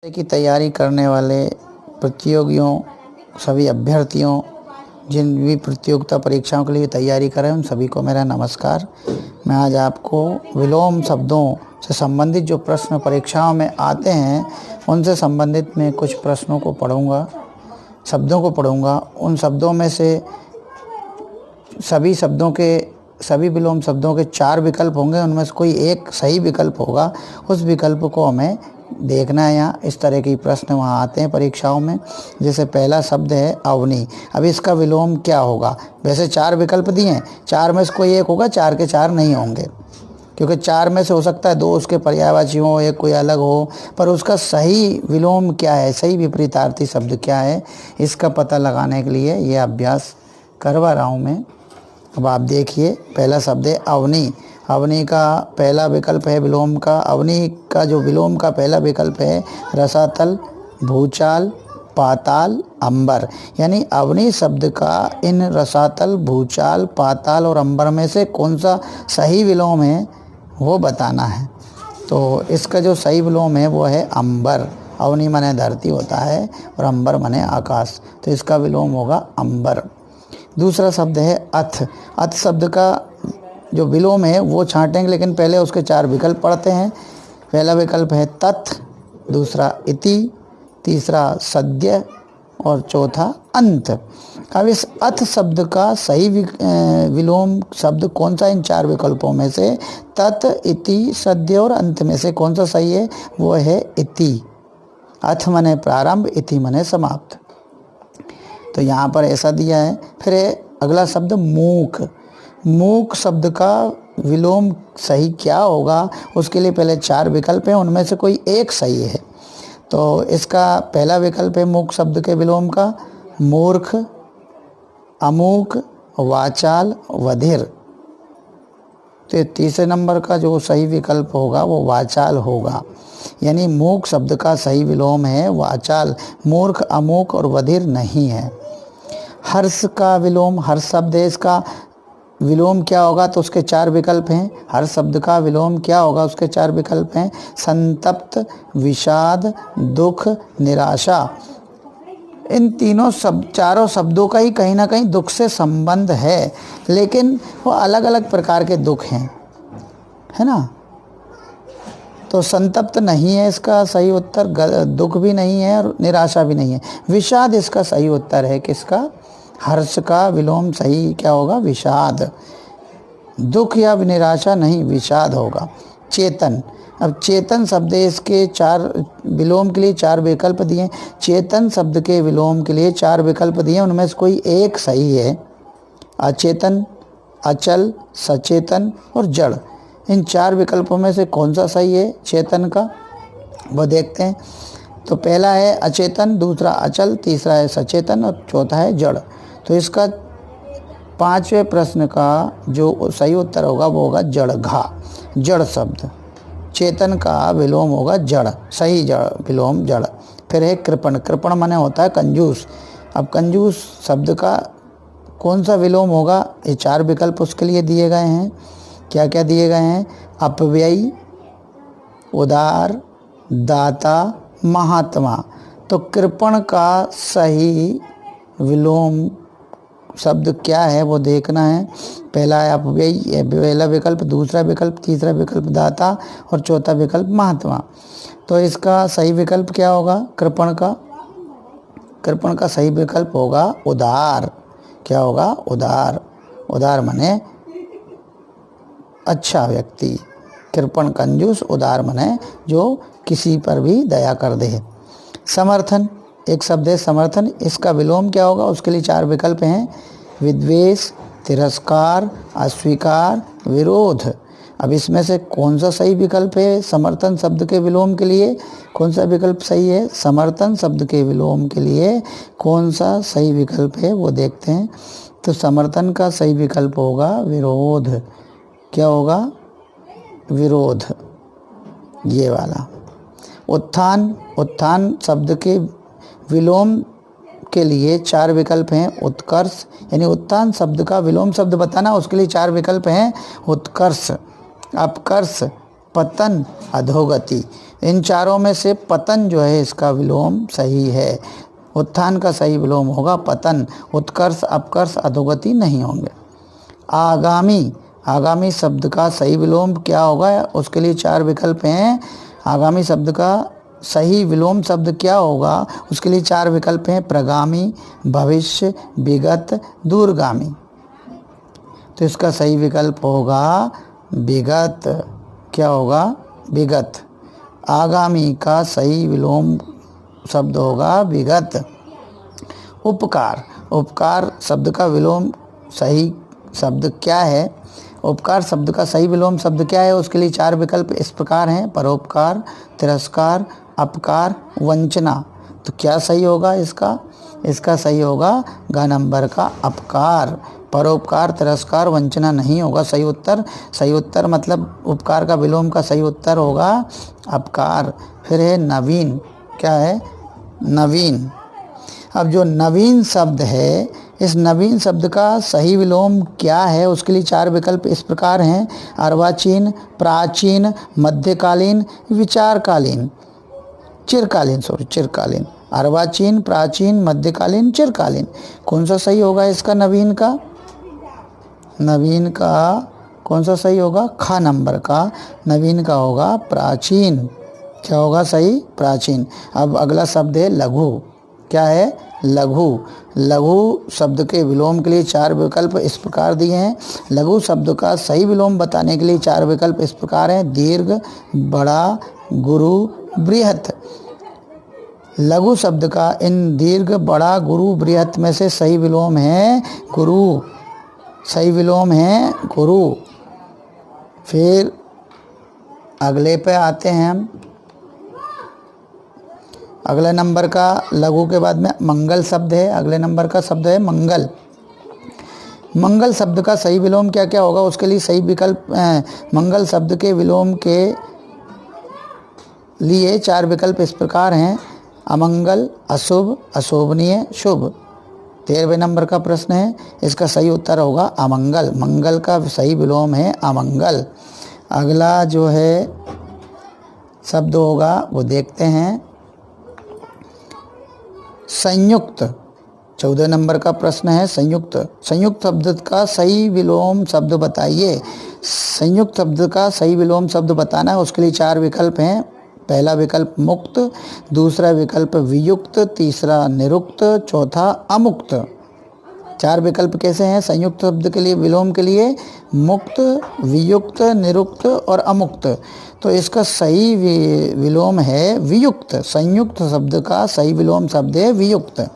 की तैयारी करने वाले प्रतियोगियों, सभी अभ्यर्थियों, जिन भी प्रतियोगिता परीक्षाओं के लिए तैयारी कर रहे हैं उन सभी को मेरा नमस्कार। मैं आज आपको विलोम शब्दों से संबंधित जो प्रश्न परीक्षाओं में आते हैं उनसे संबंधित मैं कुछ प्रश्नों को पढ़ूंगा, शब्दों को पढ़ूंगा। उन शब्दों में से सभी विलोम शब्दों के 4 विकल्प होंगे, उनमें से कोई एक सही विकल्प होगा। उस विकल्प को हमें देखना है। यहाँ इस तरह के प्रश्न वहाँ आते हैं परीक्षाओं में। जैसे पहला शब्द है अवनी। अब इसका विलोम क्या होगा? वैसे 4 विकल्प दिए हैं, 4 में से कोई एक होगा, 4 के 4 नहीं होंगे, क्योंकि 4 में से हो सकता है 2 उसके पर्यायवाची हो, एक कोई अलग हो। पर उसका सही विलोम क्या है, सही विपरीतार्थी शब्द क्या है, इसका पता लगाने के लिए ये अभ्यास करवा रहा हूँ मैं। अब आप देखिए, पहला शब्द है अवनी। अवनी का पहला विकल्प है विलोम का। अवनी का जो विलोम का पहला विकल्प है रसातल, भूचाल, पाताल, अंबर। यानी अवनी शब्द का इन रसातल, भूचाल, पाताल और अंबर में से कौन सा सही विलोम है वो बताना है। तो इसका जो सही विलोम है वो है अंबर। अवनी माने धरती होता है और अंबर माने आकाश, तो इसका विलोम होगा अंबर। दूसरा शब्द है अथ। अथ शब्द का जो विलोम है वो छांटेंगे, लेकिन पहले उसके 4 विकल्प पढ़ते हैं। पहला विकल्प है तथ, दूसरा इति, तीसरा सद्य और चौथा अंत। अब इस अथ शब्द का सही विलोम शब्द कौन सा इन 4 विकल्पों में से? तत्, इति, सद्य और अंत में से कौन सा सही है? वो है इति। अथ माने प्रारंभ, इति माने समाप्त। तो यहाँ पर ऐसा दिया है। फिर अगला शब्द मूक। मूक शब्द का विलोम सही क्या होगा? उसके लिए पहले 4 विकल्प हैं, उनमें से कोई एक सही है। तो इसका पहला विकल्प है मूक शब्द के विलोम का मूर्ख, अमूक, वाचाल, वधिर। तो तीसरे नंबर का जो सही विकल्प होगा वो वाचाल होगा। यानी मूक शब्द का सही विलोम है वाचाल, मूर्ख, अमूक और वधिर नहीं है। हर्ष का विलोम, हर्ष शब्द है, इसका विलोम क्या होगा? तो उसके 4 विकल्प हैं। हर शब्द का विलोम क्या होगा? उसके 4 विकल्प हैं संतप्त, विषाद, दुख, निराशा। इन चारों शब्दों का ही कहीं ना कहीं दुख से संबंध है, लेकिन वो अलग अलग प्रकार के दुख हैं, है ना। तो संतप्त नहीं है इसका सही उत्तर, दुख भी नहीं है और निराशा भी नहीं है। विषाद इसका सही उत्तर है। किसका? हर्ष का विलोम सही क्या होगा? विषाद। दुख या निराशा नहीं, विषाद होगा। चेतन। अब चेतन शब्द इसके 4 विलोम के लिए 4 विकल्प दिए। चेतन शब्द के विलोम के लिए 4 विकल्प दिए, उनमें से कोई एक सही है। अचेतन, अचल, सचेतन और जड़। इन 4 विकल्पों में से कौन सा सही है चेतन का, वो देखते हैं। तो पहला है अचेतन, दूसरा अचल, तीसरा है सचेतन और चौथा है जड़। तो इसका 5वें प्रश्न का जो सही उत्तर होगा वो होगा जड़घा, जड़ शब्द। चेतन का विलोम होगा जड़, सही जड़ विलोम जड़। फिर है कृपण। कृपण माने होता है कंजूस। अब कंजूस शब्द का कौन सा विलोम होगा? ये 4 विकल्प उसके लिए दिए गए हैं। क्या क्या दिए गए हैं? अपव्ययी, उदार, दाता, महात्मा। तो कृपण का सही विलोम शब्द क्या है वो देखना है। पहला है अपव्ययी, पहला विकल्प, दूसरा विकल्प, तीसरा विकल्प दाता और चौथा विकल्प महात्मा। तो इसका सही विकल्प क्या होगा? कृपण का सही विकल्प होगा उदार। क्या होगा? उदार। उदार माने अच्छा व्यक्ति। कृपण कंजूस, उदार माने जो किसी पर भी दया कर दे। समर्थन। एक शब्द है समर्थन। इसका विलोम क्या होगा? उसके लिए 4 विकल्प हैं विद्वेष, तिरस्कार, अस्वीकार, विरोध। अब इसमें से कौन सा सही विकल्प है समर्थन शब्द के विलोम के लिए? कौन सा विकल्प सही है? समर्थन शब्द के विलोम के लिए कौन सा सही विकल्प है वो देखते हैं। तो समर्थन का सही विकल्प होगा विरोध। क्या होगा? विरोध, ये वाला। उत्थान। उत्थान शब्द के विलोम के लिए 4 विकल्प हैं उत्कर्ष। यानी उत्थान शब्द का विलोम शब्द बताना, उसके लिए 4 विकल्प हैं उत्कर्ष, अपकर्ष, पतन, अधोगति। इन चारों में से पतन जो है इसका विलोम सही है। उत्थान का सही विलोम होगा पतन। उत्कर्ष अपकर्ष अधोगति नहीं होंगे। आगामी, आगामी शब्द का सही विलोम क्या होगा, उसके लिए 4 विकल्प हैं। आगामी शब्द का सही विलोम शब्द क्या होगा, उसके लिए 4 विकल्प हैं। प्रगामी, भविष्य, विगत, दूरगामी। तो इसका सही विकल्प होगा विगत। क्या होगा, विगत। आगामी का सही विलोम शब्द होगा विगत। उपकार, उपकार शब्द का विलोम सही शब्द क्या है, उपकार शब्द का सही विलोम शब्द क्या है, उसके लिए 4 विकल्प इस प्रकार हैं। परोपकार, तिरस्कार, अपकार, वंचना। तो क्या सही होगा इसका, इसका सही होगा ग नंबर का अपकार। परोपकार, तिरस्कार, वंचना नहीं होगा सही उत्तर। सही उत्तर मतलब उपकार का विलोम का सही उत्तर होगा अपकार। फिर है नवीन। क्या है, नवीन। अब जो नवीन शब्द है, इस नवीन शब्द का सही विलोम क्या है, उसके लिए 4 विकल्प इस प्रकार हैं। अर्वाचीन, प्राचीन, मध्यकालीन, विचारकालीन, चिरकालीन, चिरकालीन। अर्वाचीन, प्राचीन, मध्यकालीन, चिरकालीन। कौन सा सही होगा इसका नवीन का, नवीन का कौन सा सही होगा, ख नंबर का नवीन का होगा प्राचीन। क्या होगा सही, प्राचीन। अब अगला शब्द है लघु। क्या है, लघु। लघु शब्द के विलोम के लिए 4 विकल्प इस प्रकार दिए हैं। लघु शब्द का सही विलोम बताने के लिए 4 विकल्प इस प्रकार हैं। दीर्घ, बड़ा, गुरु, बृहत। लघु शब्द का इन दीर्घ, बड़ा, गुरु, बृहत में से सही विलोम है गुरु। सही विलोम है गुरु। फिर अगले पे आते हैं हम। अगले नंबर का लघु के बाद में मंगल शब्द है। अगले नंबर का शब्द है मंगल। मंगल शब्द का सही विलोम क्या क्या होगा, उसके लिए सही विकल्प मंगल शब्द के विलोम के लिए 4 विकल्प इस प्रकार हैं। अमंगल, अशुभ, अशोभनीय, शुभ। 13वें नंबर का प्रश्न है, इसका सही उत्तर होगा अमंगल। मंगल का सही विलोम है अमंगल। अगला जो है शब्द होगा वो देखते हैं संयुक्त। 14 नंबर का प्रश्न है संयुक्त। संयुक्त शब्द का सही विलोम शब्द बताइए। संयुक्त शब्द का सही विलोम शब्द बताना है, उसके लिए 4 विकल्प हैं। पहला विकल्प मुक्त, दूसरा विकल्प वियुक्त, तीसरा निरुक्त, चौथा अमुक्त। 4 विकल्प कैसे हैं संयुक्त शब्द के लिए, विलोम के लिए, मुक्त, वियुक्त, निरुक्त और अमुक्त। तो इसका सही विलोम है वियुक्त। संयुक्त शब्द का सही विलोम शब्द है वियुक्त।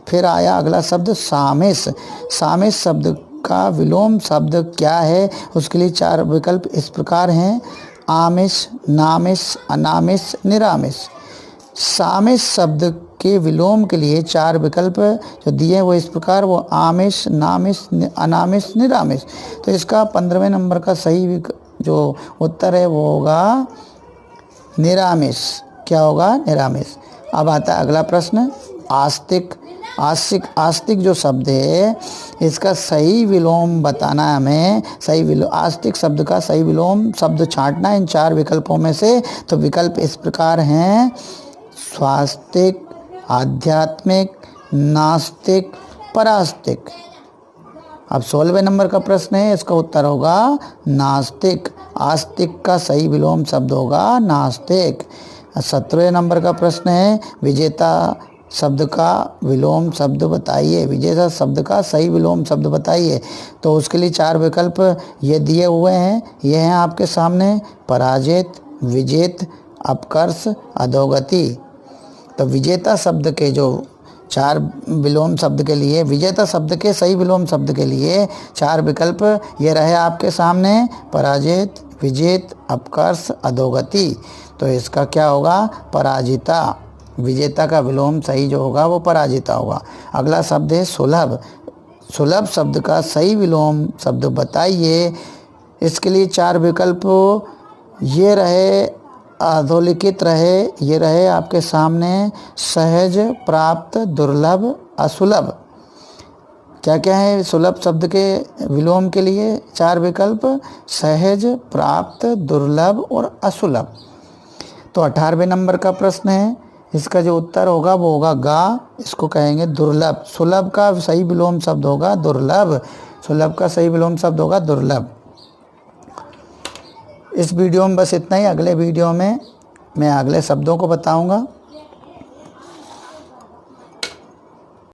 फिर आया अगला शब्द सामिस। सामिस शब्द का विलोम शब्द क्या है, उसके लिए 4 विकल्प इस प्रकार हैं। आमिष, नामिष, अनामिष, निरामिष। सामिष शब्द के विलोम के लिए 4 विकल्प जो दिए हैं वो इस प्रकार, वो आमिष, नामिष, अनामिष, निरामिष। तो इसका 15वें नंबर का सही जो उत्तर है वो होगा निरामिष। क्या होगा, निरामिष। अब आता है अगला प्रश्न आस्तिक। आस्तिक जो शब्द है इसका सही विलोम बताना है हमें। सही विलोम, आस्तिक शब्द का सही विलोम शब्द छांटना इन 4 विकल्पों में से। तो विकल्प इस प्रकार हैं स्वास्तिक, आध्यात्मिक, नास्तिक, परास्तिक। अब 16वें नंबर का प्रश्न है, इसका उत्तर होगा नास्तिक। आस्तिक का सही विलोम शब्द होगा नास्तिक। 17वें नंबर का प्रश्न है विजेता शब्द का विलोम शब्द बताइए। विजेता शब्द का सही विलोम शब्द बताइए। तो उसके लिए 4 विकल्प ये दिए हुए हैं, ये हैं आपके सामने। पराजित, विजेत, अपकर्ष, अधोगति। तो विजेता शब्द के जो 4 विलोम शब्द के लिए, विजेता शब्द के सही विलोम शब्द के लिए 4 विकल्प ये रहे आपके सामने। पराजित, विजेत, अपकर्ष, अधोगति। तो इसका क्या होगा, पराजिता। विजेता का विलोम सही जो होगा वो पराजिता होगा। अगला शब्द है सुलभ। सुलभ शब्द का सही विलोम शब्द बताइए। इसके लिए 4 विकल्प ये रहे, अधोलिखित रहे, ये रहे आपके सामने। सहज, प्राप्त, दुर्लभ, असुलभ। क्या क्या है सुलभ शब्द के विलोम के लिए 4 विकल्प, सहज, प्राप्त, दुर्लभ और असुलभ। तो 18वें नंबर का प्रश्न है, इसका जो उत्तर होगा वो होगा गा, इसको कहेंगे दुर्लभ। सुलभ का सही विलोम शब्द होगा दुर्लभ, सुलभ का सही विलोम शब्द होगा दुर्लभ। इस वीडियो में बस इतना ही। अगले वीडियो में मैं अगले शब्दों को बताऊंगा।